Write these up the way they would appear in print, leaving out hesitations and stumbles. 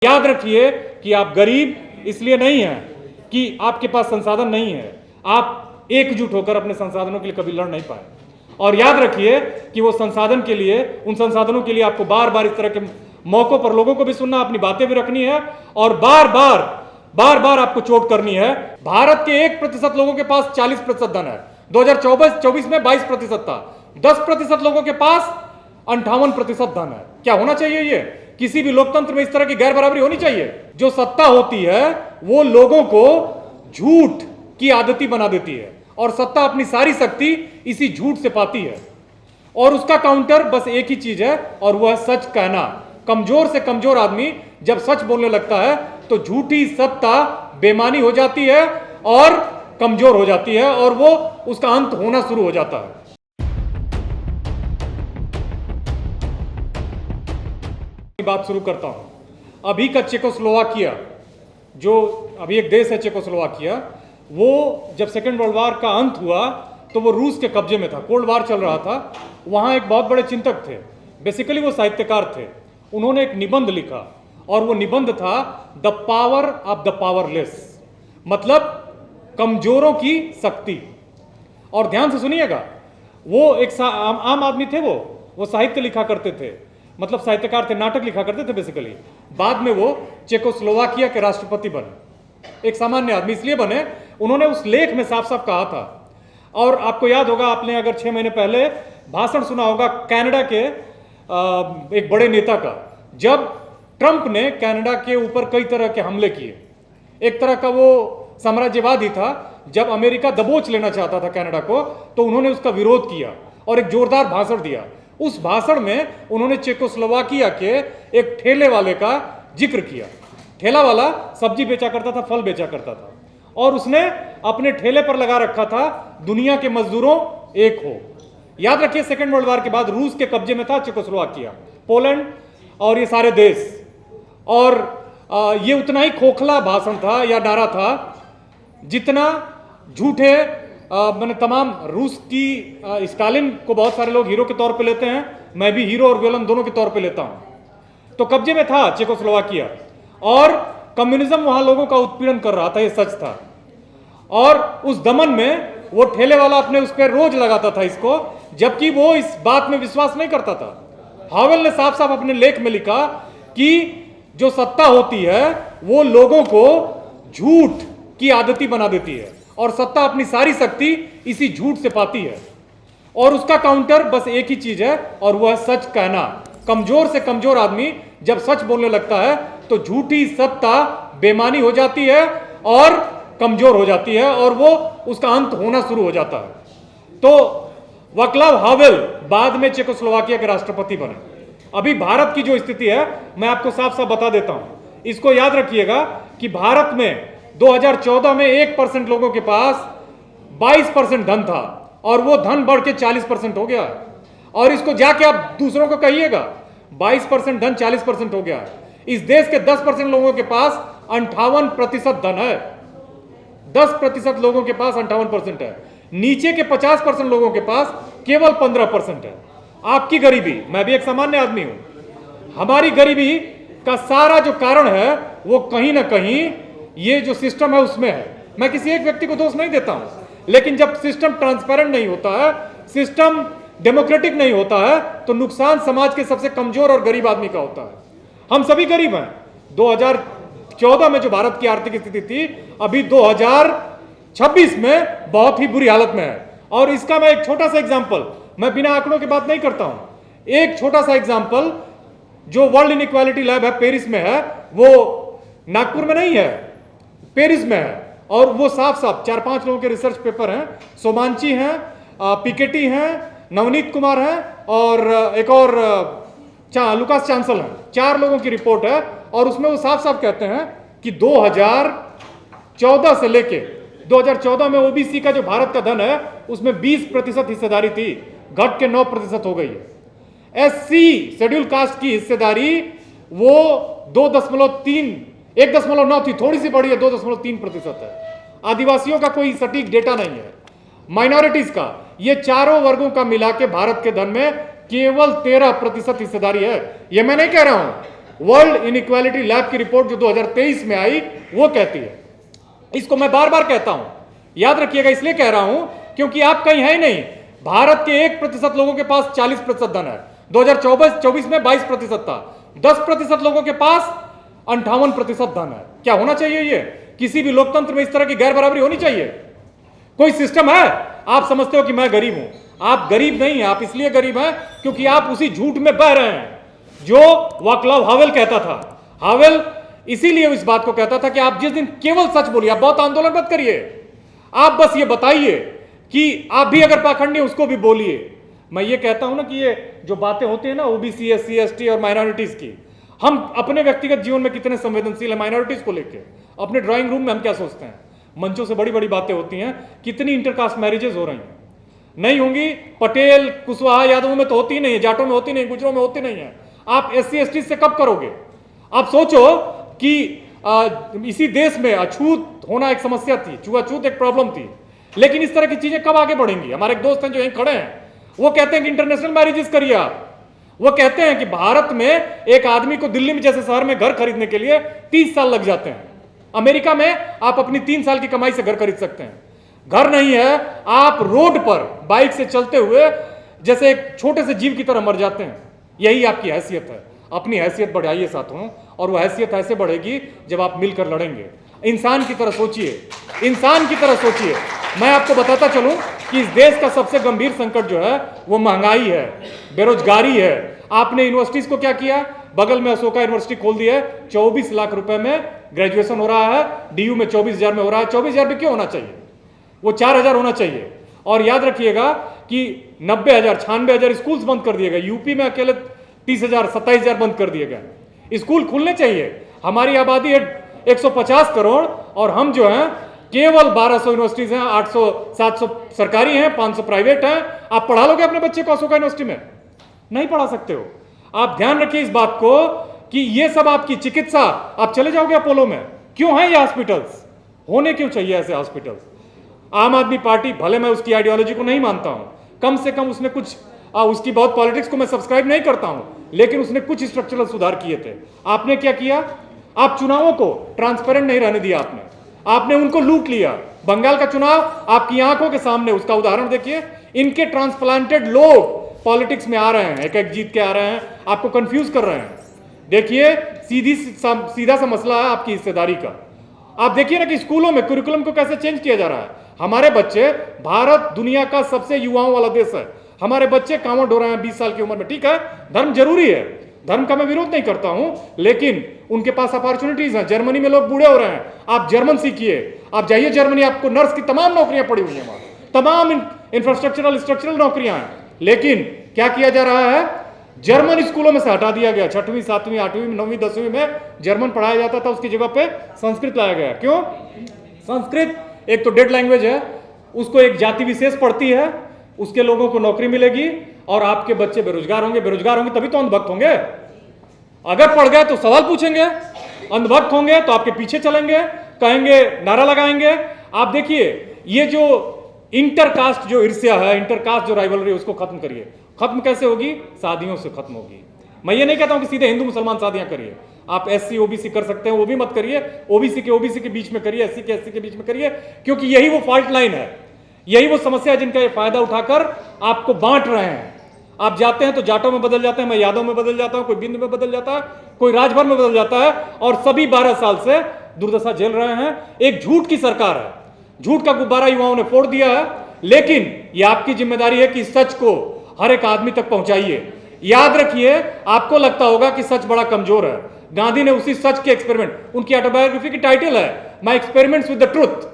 याद रखिए कि आप गरीब इसलिए नहीं हैं कि आपके पास संसाधन नहीं है, आप एकजुट होकर अपने संसाधनों के लिए कभी लड़ नहीं पाए। और याद रखिए कि वो संसाधन के लिए, उन संसाधनों के लिए आपको बार बार इस तरह के मौकों पर लोगों को भी सुनना, अपनी बातें भी रखनी है और बार बार आपको चोट करनी है। भारत के 1% लोगों के पास 40% धन है। 2024 में 22% था। 10% लोगों के पास 58% धन है। क्या होना चाहिए? ये किसी भी लोकतंत्र में इस तरह की गैर बराबरी होनी चाहिए। जो सत्ता होती है वो लोगों को झूठ की आदती बना देती है और सत्ता अपनी सारी शक्ति इसी झूठ से पाती है। और उसका काउंटर बस एक ही चीज है और वह है सच कहना। कमजोर से कमजोर आदमी जब सच बोलने लगता है तो झूठी सत्ता बेमानी हो जाती है और कमजोर हो जाती है और वो उसका अंत होना शुरू हो जाता है। बात शुरू करता हूं। अभी का चेकोस्लोवाकिया, जो अभी एक देश है चेकोस्लोवाकिया, वो जब सेकेंड वर्ल्ड वॉर का अंत हुआ तो वो रूस के कब्जे में था। कोल्ड वॉर चल रहा था। वहां एक बहुत बड़े चिंतक थे, बेसिकली वो साहित्यकार थे। उन्होंने एक निबंध लिखा और वो निबंध था the power of the powerless, मतलब कमजोरों की शक्ति। और ध्यान से सुनिएगा, वो एक आम आदमी थे। वो साहित्य लिखा करते थे, मतलब साहित्यकार थे, नाटक लिखा करते थे बेसिकली। बाद में वो चेकोस्लोवाकिया के राष्ट्रपति बने। एक सामान्य आदमी इसलिए बने, उन्होंने उस लेख में साफ साफ कहा था। और आपको याद होगा, आपने अगर 6 महीने पहले भाषण सुना होगा कनाडा के एक बड़े नेता का, जब ट्रंप ने कनाडा के ऊपर कई तरह के हमले किए। एक तरह का वो साम्राज्यवादी था। जब अमेरिका दबोच लेना चाहता था कनाडा को, तो उन्होंने उसका विरोध किया और एक जोरदार भाषण दिया। उस भाषण में उन्होंने चेकोस्लोवाकिया के एक ठेले वाले का जिक्र किया। ठेला वाला सब्जी बेचा करता था, फल बेचा करता था, और उसने अपने ठेले पर लगा रखा था दुनिया के मजदूरों एक हो। याद रखिए, सेकेंड वर्ल्ड वॉर के बाद रूस के कब्जे में था चेकोस्लोवाकिया, पोलैंड और ये सारे देश। और ये उतना ही खोखला भाषण था या नारा था जितना झूठे मैंने तमाम रूस की स्टालिन को बहुत सारे लोग हीरो के तौर पे लेते हैं, मैं भी हीरो और विलन दोनों के तौर पे लेता हूं। तो कब्जे में था चेकोस्लोवाकिया और कम्युनिज्म वहां लोगों का उत्पीड़न कर रहा था, ये सच था। और उस दमन में वो ठेले वाला अपने उस पर रोज लगाता था इसको, जबकि वो इस बात में विश्वास नहीं करता था। हावेल ने साफ साफ अपने लेख में लिखा कि जो सत्ता होती है वो लोगों को झूठ की आदती बना देती है और सत्ता अपनी सारी शक्ति इसी झूठ से पाती है। और उसका काउंटर बस एक ही चीज है और वह है सच कहना। कमजोर से कमजोर आदमी जब सच बोलने लगता है तो झूठी सत्ता बेमानी हो जाती है और कमजोर हो जाती है और वो उसका अंत होना शुरू हो जाता है। तो वाक्लाव हावेल बाद में चेकोस्लोवाकिया के राष्ट्रपति बने। अभी भारत की जो स्थिति है मैं आपको साफ साफ बता देता हूं। इसको याद रखिएगा कि भारत में 2014 में 1% लोगों के पास 22% धन था और वो धन बढ़ के 40% हो गया। और इसको जाके आप दूसरों को कहिएगा, 22% धन 40% हो गया। इस देश के 10% लोगों के पास 58% धन है। 10% लोगों के पास 58% है। नीचे के 50% लोगों के पास केवल 15% है। आपकी गरीबी, मैं भी एक सामान्य आदमी हूं, हमारी गरीबी का सारा जो कारण है वो कहीं ना कहीं ये जो सिस्टम है उसमें है। मैं किसी एक व्यक्ति को दोष नहीं देता हूं, लेकिन जब सिस्टम ट्रांसपेरेंट नहीं होता है, सिस्टम डेमोक्रेटिक नहीं होता है, तो नुकसान समाज के सबसे कमजोर और गरीब आदमी का होता है। हम सभी गरीब हैं। 2014 में जो भारत की आर्थिक स्थिति थी, अभी 2026 में बहुत ही बुरी हालत में है। और इसका मैं एक छोटा सा एग्जाम्पल, मैं बिना आंकड़ों की बात नहीं करता हूं, एक छोटा सा एग्जाम्पल जो वर्ल्ड इनइक्वालिटी लैब है, पेरिस में है, वो नागपुर में नहीं है, पेरिस में है। और वो साफ साफ 4-5 लोगों के रिसर्च पेपर हैं, सोमांची हैं, पिकेटी हैं, नवनीत कुमार हैं और एक और लुकास चांसल हैं। 4 लोगों की रिपोर्ट है और उसमें वो साफ साफ कहते हैं कि 2014 से लेके 2014 में ओबीसी का जो भारत का धन है उसमें 20% हिस्सेदारी थी, घट के 9% हो गई है। एससी शेड्यूल कास्ट की हिस्सेदारी वो 1.9 थी, थोड़ी सी बढ़ी है, 2.3% है। आदिवासियों का कोई सटीक डेटा नहीं है। माइनॉरिटीज का, ये चारों वर्गों का मिला के भारत के धन में केवल 13% हिस्सेदारी है। ये मैं नहीं कह रहा हूं, वर्ल्ड इनइक्वालिटी लैब की रिपोर्ट जो 2023 में आई वो कहती है। इसको मैं बार बार कहता हूं, याद रखिएगा, इसलिए कह रहा हूं क्योंकि आप कहीं है ही नहीं। भारत के 1% लोगों के पास 40% धन है। 2024 में 22% था। 10% लोगों के पास 58% धन है। क्या होना चाहिए? ये किसी भी लोकतंत्र में इस तरह की गैर बराबरी होनी चाहिए? कोई सिस्टम है? आप समझते हो कि मैं गरीब हूं। आप गरीब नहीं हैं, आप इसलिए गरीब हैं क्योंकि आप उसी झूठ में बह रहे हैं जो वाक्लाव हावेल कहता था। हावेल इसीलिए इस बात को कहता था कि आप जिस दिन केवल सच बोलिए, आप बहुत आंदोलन मत करिए, आप बस ये बताइए कि आप भी अगर पाखंडी हैं उसको भी बोलिए। मैं ये कहता हूं ना कि ये जो बातें होती है ना ओबीसी, एससी, एसटी और माइनॉरिटीज की, हम अपने व्यक्तिगत जीवन में कितने संवेदनशील है माइनॉरिटीज को लेकर। अपने ड्राइंग रूम में हम क्या सोचते हैं? मंचों से बड़ी बड़ी बातें होती हैं। कितनी इंटरकास्ट मैरिजेस हो रही हैं? नहीं होंगी। पटेल, कुशवाहा, यादवों में तो होती नहीं है, जाटों में होती नहीं, गुजरों में होती नहीं है। आप एससी एसटी से कब करोगे? आप सोचो कि इसी देश में अछूत होना एक समस्या थी, छुआछूत एक प्रॉब्लम थी, लेकिन इस तरह की चीजें कब आगे बढ़ेंगी? हमारे एक दोस्त हैं जो यहीं खड़े हैं, वो कहते हैं कि इंटरनेशनल मैरिजेस करिए आप। वो कहते हैं कि भारत में एक आदमी को दिल्ली में जैसे शहर में घर खरीदने के लिए 30 साल लग जाते हैं। अमेरिका में आप अपनी 3 साल की कमाई से घर खरीद सकते हैं। घर नहीं है, आप रोड पर बाइक से चलते हुए जैसे एक छोटे से जीव की तरह मर जाते हैं। यही आपकी हैसियत है। अपनी हैसियत बढ़ाइए साथों, और वो हैसियत ऐसे बढ़ेगी जब आप मिलकर लड़ेंगे। इंसान की तरह सोचिए, इंसान की तरह सोचिए। मैं आपको बताता चलूं कि इस देश का सबसे गंभीर संकट जो है वो महंगाई है, बेरोजगारी है। आपने यूनिवर्सिटीज को क्या किया? बगल में अशोका यूनिवर्सिटी खोल दी है। 24 लाख रुपए में ग्रेजुएशन हो रहा है, डीयू में 24,000 में हो रहा है। 24,000 में क्यों होना चाहिए? वो 4,000 होना चाहिए। और याद रखिएगा कि 90,000, 96,000 स्कूल्स बंद कर दिए गए। यूपी में अकेले 30,000, 27,000 बंद कर दिए गए। स्कूल खुलने चाहिए। हमारी आबादी है 150 करोड़ और हम जो हैं केवल 1200 यूनिवर्सिटीज हैं, 800 700 सरकारी हैं, 500 प्राइवेट हैं। आप पढ़ा लोगे अपने बच्चे को अशोका यूनिवर्सिटी में? नहीं पढ़ा सकते हो। आप ध्यान रखिए इस बात को कि ये सब आपकी चिकित्सा, आप चले जाओगे अपोलो में, क्यों है ये हॉस्पिटल्स? होने क्यों चाहिए ऐसे हॉस्पिटल्स? आम आदमी पार्टी, भले मैं उसकी आइडियोलॉजी को नहीं मानता हूं, कम से कम उसने कुछ उसकी बहुत पॉलिटिक्स को मैं सब्सक्राइब नहीं करता हूं, लेकिन उसने कुछ स्ट्रक्चरल सुधार किए थे। आपने क्या किया? आप चुनावों को ट्रांसपेरेंट नहीं रहने दिया। आपने उनको लूट लिया। बंगाल का चुनाव आपकी आंखों के सामने, उसका उदाहरण देखिए। इनके ट्रांसप्लांटेड लोग पॉलिटिक्स में आ रहे हैं, एक एक जीत के आ रहे हैं, आपको कंफ्यूज कर रहे हैं। देखिए सीधा सा मसला है आपकी हिस्सेदारी का। आप देखिए ना कि स्कूलों में करिकुलम को कैसे चेंज किया जा रहा है। हमारे बच्चे, भारत दुनिया का सबसे युवाओं वाला देश है, हमारे बच्चे कांवड़ ढो रहे हैं 20 साल की उम्र में। ठीक है, धर्म जरूरी है, धर्म का मैं विरोध नहीं करता हूं, लेकिन उनके पास अपॉर्चुनिटीज हैं। जर्मनी में लोग बूढ़े हो रहे हैं, आप जर्मन सीखिए। आप जाइए जर्मनी, आपको नर्स की तमाम नौकरियां पड़ी हुई हैं वहां, तमाम इंफ्रास्ट्रक्चरल स्ट्रक्चरल नौकरियां हैं। लेकिन क्या किया जा रहा है? जर्मन स्कूलों में से हटा दिया गया। 6वीं 7वीं 8वीं 9वीं 10वीं में जर्मन पढ़ाया जाता था, उसकी जगह पे संस्कृत लाया गया। क्यों? संस्कृत एक तो डेड लैंग्वेज है, उसको एक जाति विशेष पढ़ती है, उसके लोगों को नौकरी मिलेगी और आपके बच्चे बेरोजगार होंगे। बेरोजगार होंगे तभी तो अंधभक्त होंगे। अगर पढ़ गए तो सवाल पूछेंगे, अंधभक्त होंगे तो आपके पीछे चलेंगे, कहेंगे, नारा लगाएंगे। आप देखिए ये जो इंटरकास्ट जो ईर्ष्या है, इंटरकास्ट जो राइवलरी, उसको खत्म करिए। खत्म कैसे होगी? शादियों से खत्म होगी। मैं ये नहीं कहता हूं कि सीधे हिंदू मुसलमान शादियां करिए। आप एससी ओबीसी कर सकते हैं, वो भी मत करिए। ओबीसी के बीच में करिए, एससी के बीच में करिए, क्योंकि यही वो फॉल्ट लाइन है, यही वो समस्या है जिनका ये फायदा उठाकर आपको बांट रहे हैं। आप जाते हैं तो जाटों में बदल जाते हैं, मैं यादव में बदल जाता हूं, कोई बिंद में बदल जाता है, कोई राजभर में बदल जाता है, और सभी 12 साल से दुर्दशा झेल रहे हैं। एक झूठ की सरकार है, झूठ का गुब्बारा युवाओं ने फोड़ दिया है। लेकिन यह आपकी जिम्मेदारी है कि सच को हर एक आदमी तक पहुंचाइए। याद रखिए, आपको लगता होगा कि सच बड़ा कमजोर है। गांधी ने उसी सच के एक्सपेरिमेंट, उनकी ऑटोबायोग्राफी की टाइटल है my experiments with the truth,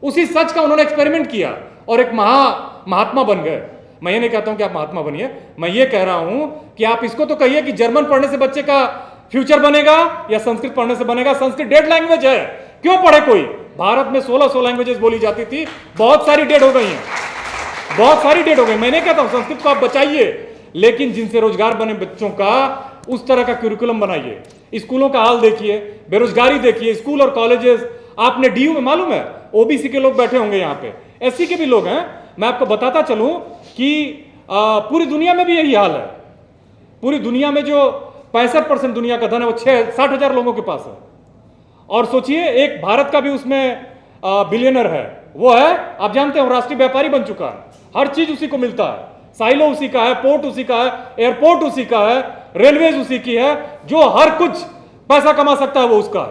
उसी सच का उन्होंने एक्सपेरिमेंट किया और एक महात्मा बन गए। मैं ये नहीं कहता हूं कि आप महात्मा बनिए, मैं ये कह रहा हूं कि आप इसको तो कहिए कि जर्मन पढ़ने से बच्चे का फ्यूचर बनेगा या संस्कृत पढ़ने से बनेगा। संस्कृत डेड लैंग्वेज है, क्यों पढ़े कोई? भारत में 1600 लैंग्वेजेस बोली जाती थी, बहुत सारी डेड हो गई हैं, बहुत सारी डेड हो गई। मैं नहीं कहता हूं संस्कृत को आप बचाइए, लेकिन जिनसे रोजगार बने बच्चों का उस तरह का करिकुलम बनाइए। स्कूलों का हाल देखिए, बेरोजगारी देखिए, स्कूल और कॉलेजेस। आपने डीयू में, मालूम है, ओबीसी के लोग बैठे होंगे यहाँ पे, एससी के भी लोग हैं। मैं आपको बताता चलूं कि पूरी दुनिया में भी यही हाल है। पूरी दुनिया में जो 65% दुनिया का धन है वो 60,000 लोगों के पास है। और सोचिए एक भारत का भी उसमें बिलियनर है, वो है, आप जानते हैं, राष्ट्रीय व्यापारी बन चुका है, हर चीज उसी को मिलता है, साइलो उसी का है, पोर्ट उसी का है, एयरपोर्ट उसी का है, रेलवेज उसी की है, जो हर कुछ पैसा कमा सकता है वो उसका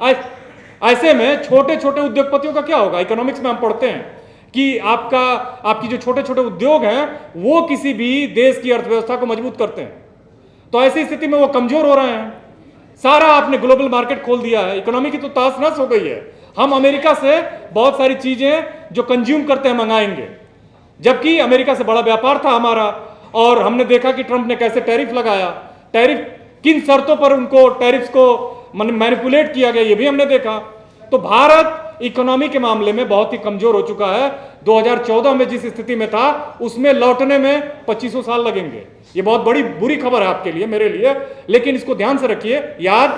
है। ऐसे में छोटे छोटे उद्योगपतियों का क्या होगा? इकोनॉमिक्स में हम पढ़ते हैं कि आपकी जो छोटे छोटे उद्योग हैं वो किसी भी देश की अर्थव्यवस्था को मजबूत करते हैं। तो ऐसी स्थिति में वो कमजोर हो रहे हैं। सारा आपने ग्लोबल मार्केट खोल दिया है, इकोनॉमी की तो तास नस हो गई है। हम अमेरिका से बहुत सारी चीजें जो कंज्यूम करते हैं मंगाएंगे, जबकि अमेरिका से बड़ा व्यापार था हमारा, और हमने देखा कि ट्रंप ने कैसे टैरिफ लगाया, टैरिफ किन शर्तों पर उनको टैरिफ्स को मैनिपुलेट किया गया ये भी हमने देखा। तो भारत इकोनॉमी के मामले में बहुत ही कमजोर हो चुका है। 2014 में जिस स्थिति में था उसमें लौटने में 2500 साल लगेंगे। ये बहुत बड़ी बुरी खबर है आपके लिए, मेरे लिए, लेकिन इसको ध्यान से रखिए याद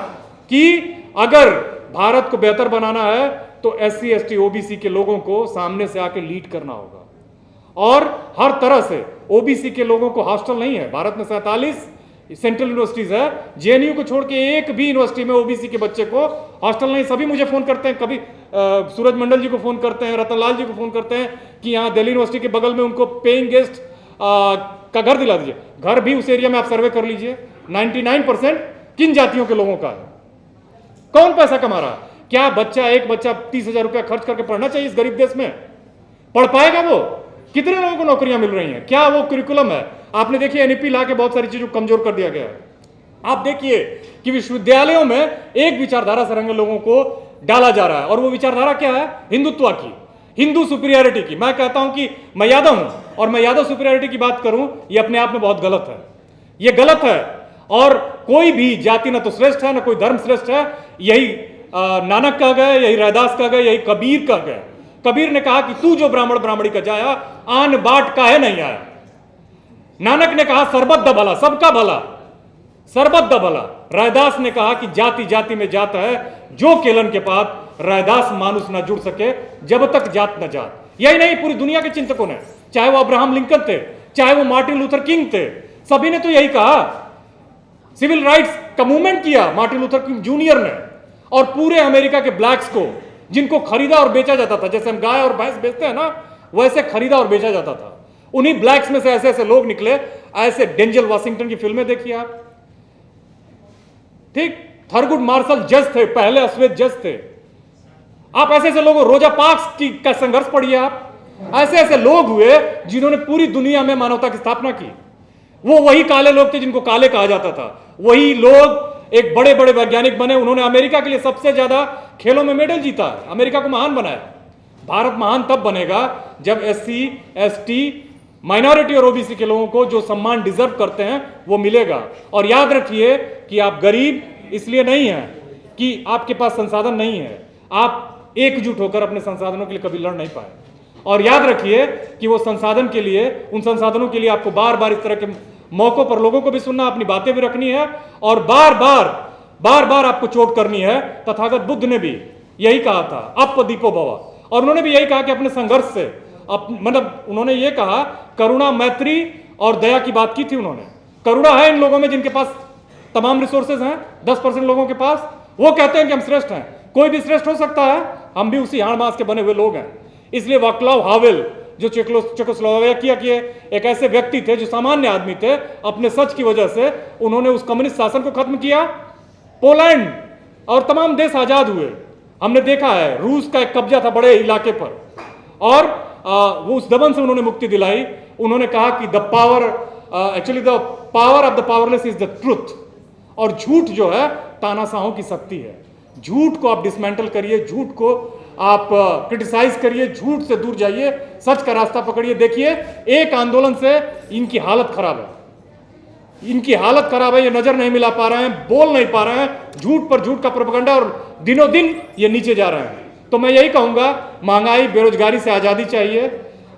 कि अगर भारत को बेहतर बनाना है तो SC ST OBC के लोगों को सामने से आके लीड करना होगा, और हर तरह से OBC के लोगों को हॉस्टल नहीं है। भारत में 47 सेंट्रल यूनिवर्सिटीज है, JNU को छोड़ के एक भी यूनिवर्सिटी में OBC के बच्चे को हॉस्टल नहीं। सभी मुझे फोन करते हैं, कभी सूरज मंडल जी को फोन करते हैं, रतनलाल जी को फोन करते हैं कि यहाँ दिल्ली यूनिवर्सिटी के बगल में उनको पेइंग गेस्ट का घर दिला दीजिए। घर भी उस एरिया में आप सर्वे कर लीजिए, 99% किन जातियों के लोगों का है। कौन पैसा कमा रहा है? क्या एक बच्चा 30,000 रुपया खर्च करके पढ़ना चाहिए इस गरीब देश में? पढ़ पाएगा वो? कितने लोगों को नौकरियां मिल रही हैं? क्या वो करिकुलम है? आपने देखिए NEP ला के बहुत सारी चीजों को कमजोर कर दिया गया है। आप देखिए कि विश्वविद्यालयों में एक विचारधारा से रंगे लोगों को डाला जा रहा है, और वो विचारधारा क्या है? हिंदुत्व की, हिंदू सुपीरियरिटी की। मैं कहता हूं कि मैं यादव हूं और मैं यादव सुपीरियरिटी की बात करूं, ये अपने आप में बहुत गलत है। ये गलत है, और कोई भी जाति ना तो श्रेष्ठ है ना कोई धर्म श्रेष्ठ है। यही नानक कह गए, यही रैदास कह गए, यही कबीर कह गए। कबीर ने कहा कि तू जो ब्राह्मण ब्राह्मणी का जाया, आन बाट काहे नहीं आया। नानक ने कहा सरबत द भला, सबका भला, सरबत द भला। रैदास ने कहा कि जाति जाति में जात है, जो केलन के पात रैदास मानुष ना जुड़ सके, जब तक जात न जात। यही नहीं, पूरी दुनिया के चिंतकों ने, चाहे वो अब्राहम लिंकन थे, चाहे वो मार्टिन लूथर किंग थे, सभी ने तो यही कहा। सिविल राइट्स का मूवमेंट किया मार्टिन लूथर किंग जूनियर ने, और पूरे अमेरिका के ब्लैक्स को, जिनको खरीदा और बेचा जाता था, जैसे हम गाय और भैंस बेचते हैं ना, वैसे खरीदा और बेचा जाता था। उन्हीं ब्लैक्स में से ऐसे ऐसे लोग निकले। ऐसे डेंजल वॉशिंगटन की फिल्में देखिए आप, ठीक, थरगुड मार्शल जज थे, पहले अश्वेत जज थे। आप ऐसे ऐसे लोगों, रोजा पार्क्स की का संघर्ष पढ़िए आप। ऐसे ऐसे लोग हुए जिन्होंने पूरी दुनिया में मानवता की स्थापना की। वो वही काले लोग थे जिनको काले कहा जाता था। वही लोग एक बड़े बड़े वैज्ञानिक बने। उन्होंने अमेरिका के लिए सबसे ज्यादा खेलों में मेडल जीता है, अमेरिका को महान बनाया। भारत महान तब बनेगा जब SC ST माइनॉरिटी और OBC के लोगों को जो सम्मान डिजर्व करते हैं वो मिलेगा। और याद रखिए कि आप गरीब इसलिए नहीं हैं कि आपके पास संसाधन नहीं है, आप एकजुट होकर अपने संसाधनों के लिए कभी लड़ नहीं पाए। और याद रखिए कि वो संसाधन के लिए, उन संसाधनों के लिए आपको बार बार इस तरह के मौकों पर लोगों को भी सुनना, अपनी बातें भी रखनी है, और बार बार आपको चोट करनी है। तथागत बुद्ध ने भी यही कहा था, अप दीपो भवा, और उन्होंने भी यही कहा कि अपने संघर्ष से, मतलब उन्होंने ये कहा, करुणा, मैत्री और दया की बात की थी उन्होंने। करुणा है इन लोगों में जिनके पास तमाम रिसोर्सेज हैं, 10% लोगों के पास। वो कहते हैं कि हम श्रेष्ठ हैं। कोई भी श्रेष्ठ हो सकता है, हम भी उसी हाड़ मांस के बने हुए लोग हैं। इसलिए वाक्लाव हावेल, जो चेकोस्लोवाकिया के एक ऐसे व्यक्ति थे जो सामान्य आदमी थे, अपने सच की वजह से उन्होंने उस कम्युनिस्ट शासन को खत्म किया। पोलैंड और तमाम देश आजाद हुए। हमने देखा है रूस का एक कब्जा था बड़े इलाके पर, और वो उस दमन से उन्होंने मुक्ति दिलाई। उन्होंने कहा कि the power of the powerless is the truth. और झूठ जो है तानाशाहों की शक्ति है। झूठ को आप डिसमेंटल करिए, झूठ को आप क्रिटिसाइज करिए, झूठ से दूर जाइए, सच का रास्ता पकड़िए। देखिए एक आंदोलन से इनकी हालत खराब है, इनकी हालत खराब है। ये नजर नहीं मिला पा रहे हैं, बोल नहीं पा रहे हैं, झूठ पर झूठ का प्रोपेगेंडा, और दिनों दिन ये नीचे जा रहे हैं। तो मैं यही कहूंगा, महंगाई, बेरोजगारी से आजादी चाहिए,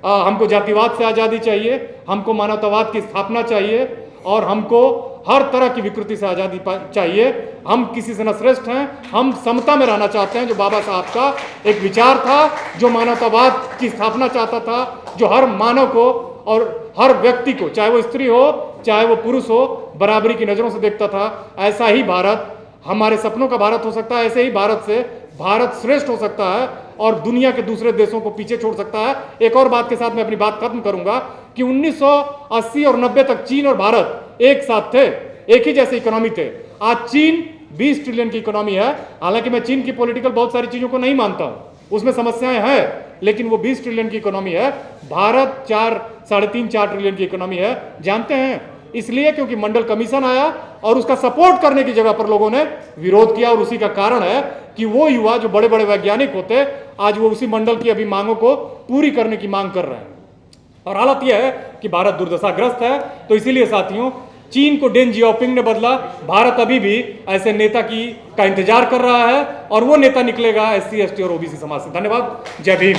हमको जातिवाद से आजादी चाहिए, हमको मानवतावाद की स्थापना चाहिए, और हमको हर तरह की विकृति से आजादी चाहिए। हम किसी से न श्रेष्ठ हैं, हम समता में रहना चाहते हैं, जो बाबा साहब का एक विचार था, जो मानवतावाद की स्थापना चाहता था, जो हर मानव को और हर व्यक्ति को, चाहे वो स्त्री हो चाहे वो पुरुष हो, बराबरी की नजरों से देखता था। ऐसा ही भारत हमारे सपनों का भारत हो सकता है, ऐसे ही भारत से भारत श्रेष्ठ हो सकता है और दुनिया के दूसरे देशों को पीछे छोड़ सकता है। एक और बात के साथ मैं अपनी बात खत्म करूंगा कि 1980 और 90 तक चीन और भारत एक साथ थे, एक ही जैसे इकोनॉमी थे। आज चीन 20 ट्रिलियन की इकोनॉमी है। हालांकि मैं चीन की पॉलिटिकल बहुत सारी चीजों को नहीं मानता हूं, उसमें समस्याएं हैं, लेकिन वो 20 ट्रिलियन की इकोनॉमी है। भारत 4 ट्रिलियन की इकोनॉमी है। जानते हैं इसलिए क्योंकि मंडल कमीशन आया और उसका सपोर्ट करने की जगह पर लोगों ने विरोध किया, और उसी का कारण है कि वो युवा जो बड़े बड़े वैज्ञानिक होते, आज वो उसी मंडल की अभी मांगों को पूरी करने की मांग कर रहे हैं। और हालत यह है कि भारत दुर्दशाग्रस्त है। तो इसीलिए साथियों, चीन को डेन जियाओपिंग ने बदला, भारत अभी भी ऐसे नेता का इंतजार कर रहा है और वो नेता निकलेगा SC ST और OBC समाज से। धन्यवाद। जय भीम।